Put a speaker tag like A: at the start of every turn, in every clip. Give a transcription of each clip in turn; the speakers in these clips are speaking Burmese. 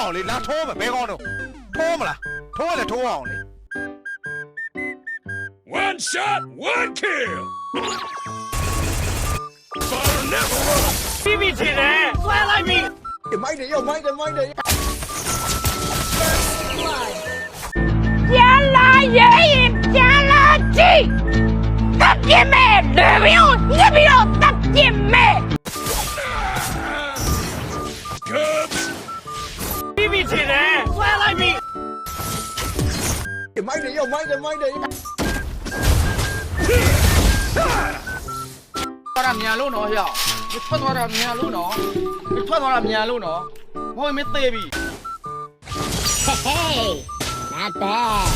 A: အောင်လေလာထိုးမယ်ဘဲကောင်းတော့ထိုးမလားထိုးလေထိုးအောင်လေ
B: One shot, one kill. Fire never run.
C: ပြီးပြီချင်တယ်ဆွဲလိုက်ပြီ
D: မိုက်တယ်ရောမိုက်တယ်မိုက်တယ်
E: ပြန်လာရင်ပြန်လာကြည့်တပ်ပြစ်မဲ့လေမျိုးညစ်ပြီးတော့တပ်ပြစ်မဲ့
B: Cubs.
C: ပြီးပြီချင်တယ်ဆွဲလိုက်ပြီ
D: မိုက်တယ်ရောမိုက်တယ်မိုက်တယ်
F: သွားတာမြန်လို့နော်ဟဲ့မထွက်သွားတာမြန်လို့နော်မထွက်သွားတာမြန်လို့နော်ဘိုးမင်းသေးပြီ
E: Hey not bad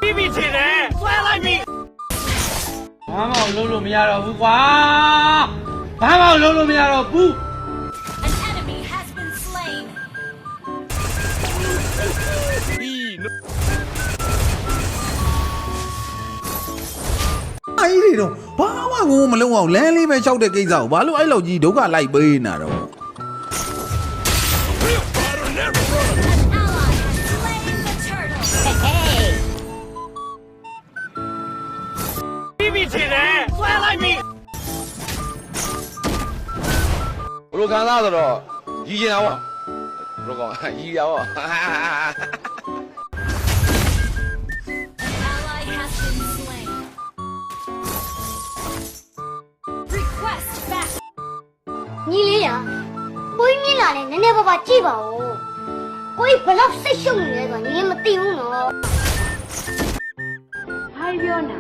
C: ပြီးပြီချင်တယ်ဆွဲလိုက်ပြီ
F: ဘာမှလုံးလို့မရတော့ဘူးကွာဘာမှလုံးလို့မရတော့ဘူး
G: An enemy has been slain.
H: အဲ့ဒီတော့ဘာမှကိုမလုံးအောင်လမ်းလေးပဲလျှောက်တဲ့ကိစ္စကိုဘာလို့အဲ့လောက်ကြီးဒုက္ခလိုက်ပေးနေတာတော့
B: Real fighter never run.
G: An ally has slain the turtle.
E: Hey
C: ပြီးပြီချင်တယ်ဆွဲလိုက်ပြီ
A: ဘလိုခံစားဆိုတော့ကြီးကျင်တာပေါ့ဘလိုကောင်းကြီးရပေါ့
G: An ally has been slain. Request back.
E: ညီလေးရကိုကြီးမြင်လာတယ်နည်းနည်းပါးပါကြည့်ပါဦးကိုကြီးဘယ်တော့စိတ်ရှုပ်နေလဲဆိုတော့ညီလေးမသိဘူးနော်ဘာပြောနာ